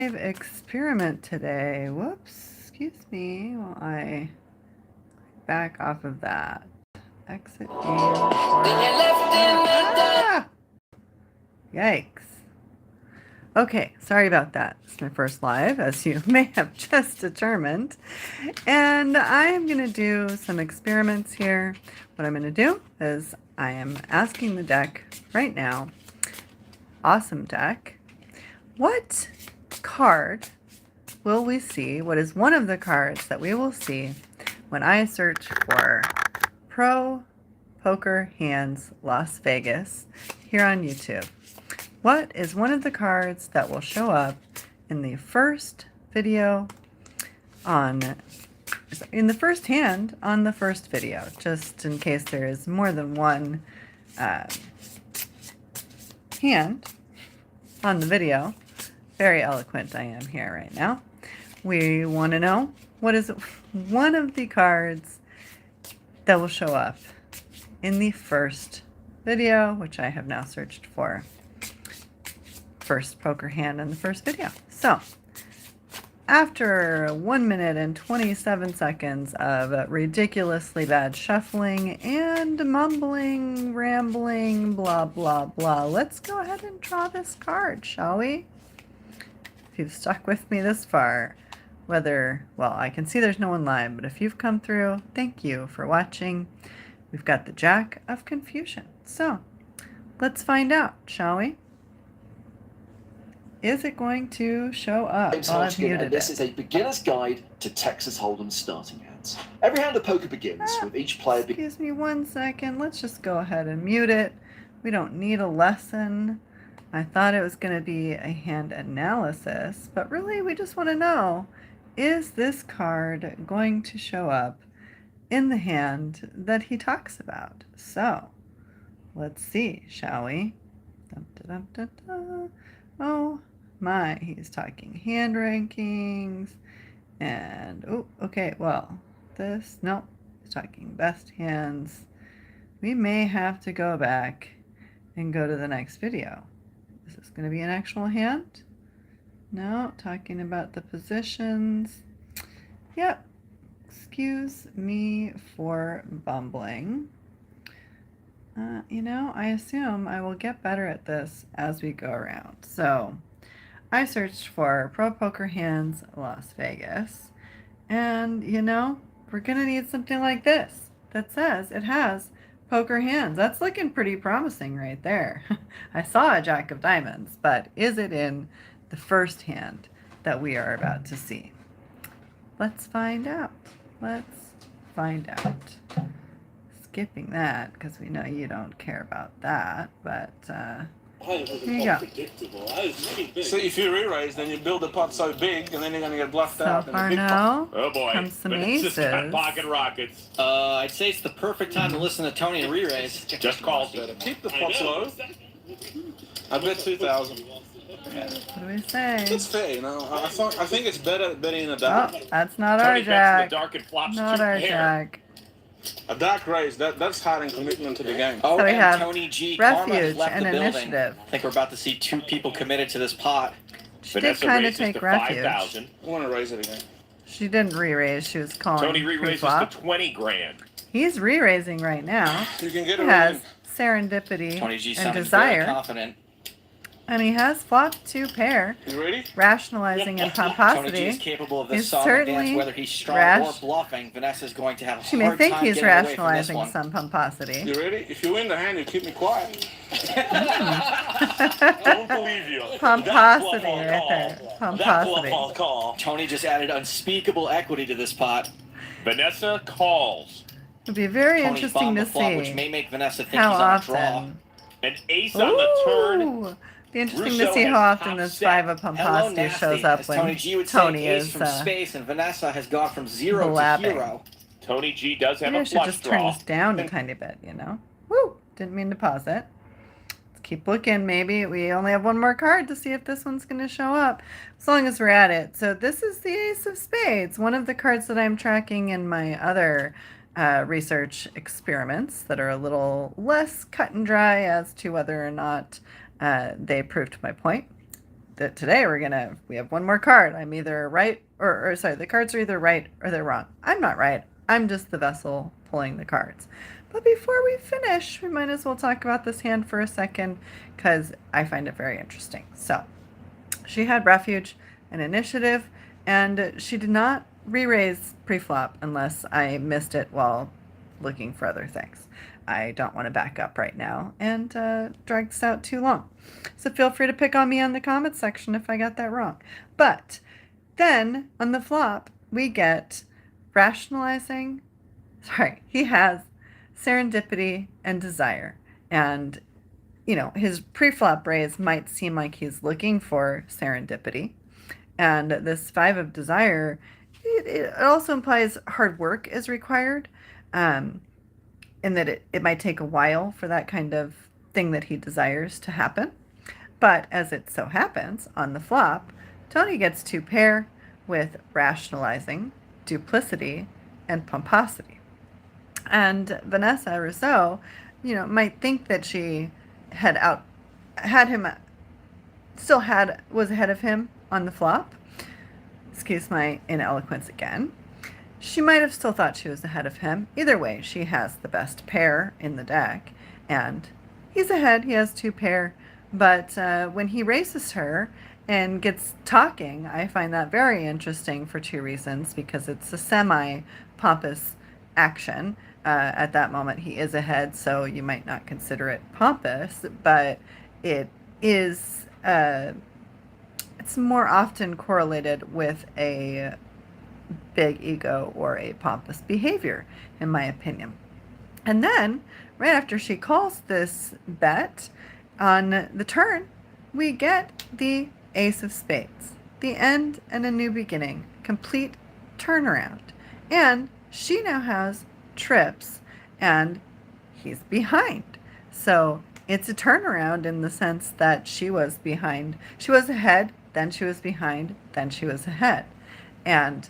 experiment today. Whoops, excuse me while I back off of that. Exit game. Ah! Yikes. Okay, sorry about that. It's my first live, as you may have just determined. And I am going to do some experiments here. What I'm going to do is I am asking the deck right now, awesome deck, what card will we see? What is one of the cards that we will see when I search for Pro Poker Hands Las Vegas here on YouTube? What is one of the cards that will show up in the first video in the first hand on the first video, just in case there is more than one hand on the video. Very eloquent I am here right now. We want to know what is one of the cards that will show up in the first video, which I have now searched for. First poker hand in the first video. So after 1 minute and 27 seconds of ridiculously bad shuffling and mumbling, rambling, blah, blah, blah, let's go ahead and draw this card, shall we? If you've stuck with me this far, well, I can see there's no one live, but if you've come through, thank you for watching. We've got the Jack of Confusion. So let's find out, shall we? Is it going to show up? This is a beginner's guide to Texas Hold'em starting hands. Every hand of poker begins with each player. Excuse me 1 second. Let's just go ahead and mute it. We don't need a lesson. I thought it was going to be a hand analysis, but really we just want to know, is this card going to show up in the hand that he talks about? So let's see, shall we? Dun, dun, dun, dun, dun. Oh my, he's talking hand rankings and okay, well, nope, he's talking best hands. We may have to go back and go to the next video. Is this going to be an actual hand? No, talking about the positions. Yep, excuse me for bumbling. I assume I will get better at this as we go around. So I searched for Pro Poker Hands Las Vegas, and we're gonna need something like this that says it has poker hands. That's looking pretty promising right there. I saw a Jack of Diamonds, but is it in the first hand that we are about to see? Let's find out. Skipping that because we know you don't care about that, but here you go. So if you re-raise, then you build a pot so big, and then you're going to get bluffed out. So far, no. Oh boy, comes some aces. Pocket rockets. I'd say it's the perfect time to listen to Tony and re-raise. Just call it. Keep the pots low. I bet 2,000. What do we say? It's fair, I think it's better betting in a dark. Oh, that's not our Jack. Not our Jack. A dark raise, that's hard and commitment to the game. Oh, So we and have Tony G. refuge left and the building. initiative. I think we're about to see 2 people committed to this pot. She did kind of take refuge. I want to raise it again. She didn't re-raise. She was calling Tony re-raises to 20 grand. He's re-raising right now. You can get He it has serendipity Tony G. and sounded very desire. confident. And he has flopped 2 pair, You ready? rationalizing and Tony G is pomposity. capable of this is solving certainly dance, whether he's strong or bluffing. Vanessa's going to have a She may hard think time he's getting away from this rationalizing one. some pomposity. You ready? If you win the hand, you keep me quiet. Don't believe you. Pomposity right there. Pomposity. Call. Tony just added unspeakable equity to this pot. Vanessa calls. It'd be very Tony interesting bombed to the flop, which see may make Vanessa think how he's on a draw. often. An ace on the turn. Ooh, be interesting to Russo see has how often top this set. 5 of Hello, pomposity nasty. shows up As when Tony G would Tony say, ace is from space, and Vanessa has gone from 0 blabbing. to hero. Tony G does have Maybe I a should flush just turn draw. this down a tiny bit, Woo! Didn't mean to pause it. Let's keep looking. Maybe we only have one more card to see if this one's going to show up, as long as we're at it. So this is the Ace of Spades, one of the cards that I'm tracking in my other research experiments that are a little less cut and dry as to whether or not they proved my point. that today we have one more card. I'm either right or sorry, the cards are either right or they're wrong. I'm not right. I'm just the vessel pulling the cards. But before we finish, we might as well talk about this hand for a second because I find it very interesting. So she had refuge and initiative, and she did not re-raise pre-flop unless I missed it while looking for other things. I don't want to back up right now and drag this out too long. So feel free to pick on me on the comments section if I got that wrong. But then on the flop, we get rationalizing. Sorry, he has serendipity and desire. And, you know, his pre-flop raise might seem like he's looking for serendipity. And this 5 of desire, it also implies hard work is required. In that it might take a while for that kind of thing that he desires to happen. But as it so happens, on the flop, Tony gets to pair with rationalizing, duplicity, and pomposity. And Vanessa Rousseau, you know, might think that she was ahead of him on the flop. Excuse my ineloquence again. She might have still thought she was ahead of him. Either way, she has the best pair in the deck, and he's ahead. He has 2 pair, but when he races her and gets talking, I find that very interesting for 2 reasons, because it's a semi-pompous action. At that moment, he is ahead, so you might not consider it pompous, but it is, it's more often correlated with a big ego or a pompous behavior, in my opinion. And then, right after she calls this bet, on the turn, we get the Ace of Spades. The end and a new beginning. Complete turnaround. And she now has trips, and he's behind. So it's a turnaround in the sense that she was behind. She was ahead, then she was behind, then she was ahead. And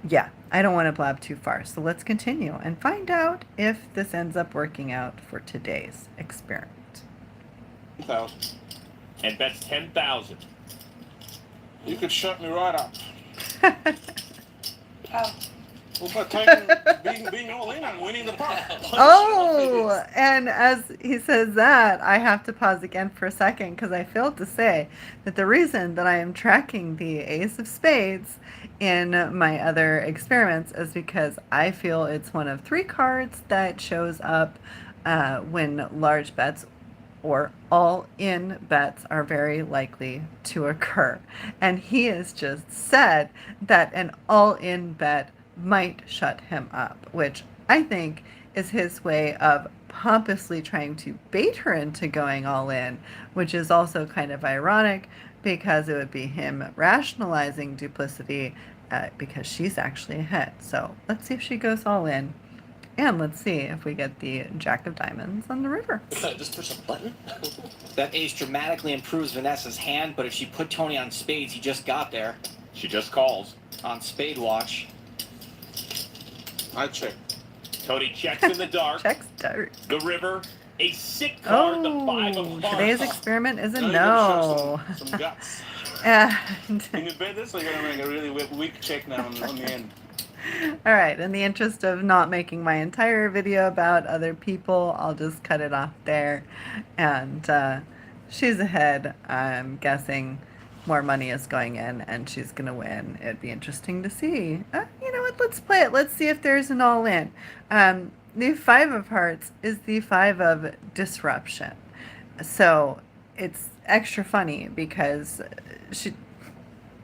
yeah, I don't want to blab too far, so let's continue and find out if this ends up working out for today's experiment. 1,000. And bets 10,000. You could shut me right up. Oh. Well, but being all in and winning the pot. Oh, and as he says that, I have to pause again for a second because I failed to say that the reason that I am tracking the Ace of Spades in my other experiments is because I feel it's one of 3 cards that shows up when large bets or all-in bets are very likely to occur. And he has just said that an all-in bet might shut him up, which I think is his way of pompously trying to bait her into going all in, which is also kind of ironic because it would be him rationalizing duplicity because she's actually ahead. So let's see if she goes all in, and let's see if we get the Jack of Diamonds on the river. Just push a button? That ace dramatically improves Vanessa's hand, but if she put Tony on spades, he just got there. She just calls. On spade watch. I check. Tony checks in the dark. Checks dirt. The river. A sick card, the 5 of Oh, hearts. today's experiment is a Now you no. gotta show some guts. And Can you bet this? Or you're gonna make a really weak check now on the end. all right, in the interest of not making my entire video about other people, I'll just cut it off there. And she's ahead. I'm guessing more money is going in and she's going to win. It'd be interesting to see. You know what? Let's play it. Let's see if there's an all-in. The 5 of hearts is the 5 of disruption. So it's extra funny because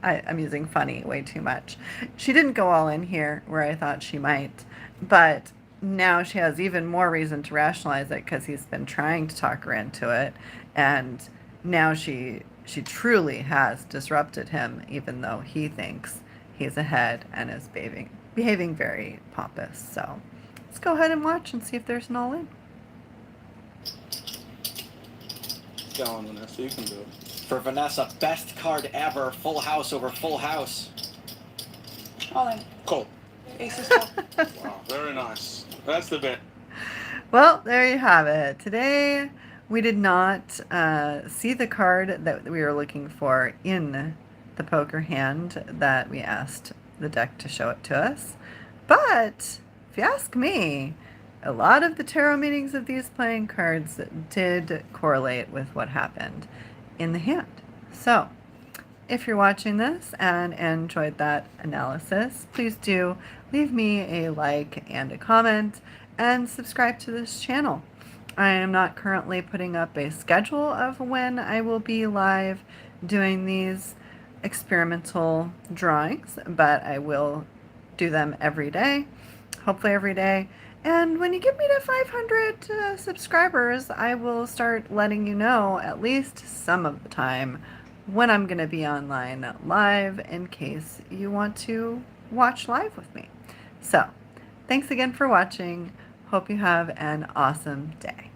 I'm using funny way too much. She didn't go all in here where I thought she might, but now she has even more reason to rationalize it because he's been trying to talk her into it, and now she truly has disrupted him, even though he thinks he's ahead and is behaving very pompous. So let's go ahead and watch and see if there's an all-in. Go on, Vanessa. You can do it. For Vanessa, best card ever. Full house over full house. All in. Cool. Ace is full. Wow, very nice. That's the bet. Well, there you have it. Today We did not see the card that we were looking for in the poker hand that we asked the deck to show it to us. But if you ask me, a lot of the tarot meanings of these playing cards did correlate with what happened in the hand. So if you're watching this and enjoyed that analysis, please do leave me a like and a comment and subscribe to this channel. I am not currently putting up a schedule of when I will be live doing these experimental drawings, but I will do them every day, hopefully every day. And when you get me to 500 subscribers, I will start letting you know at least some of the time when I'm going to be online live in case you want to watch live with me. So, thanks again for watching. Hope you have an awesome day.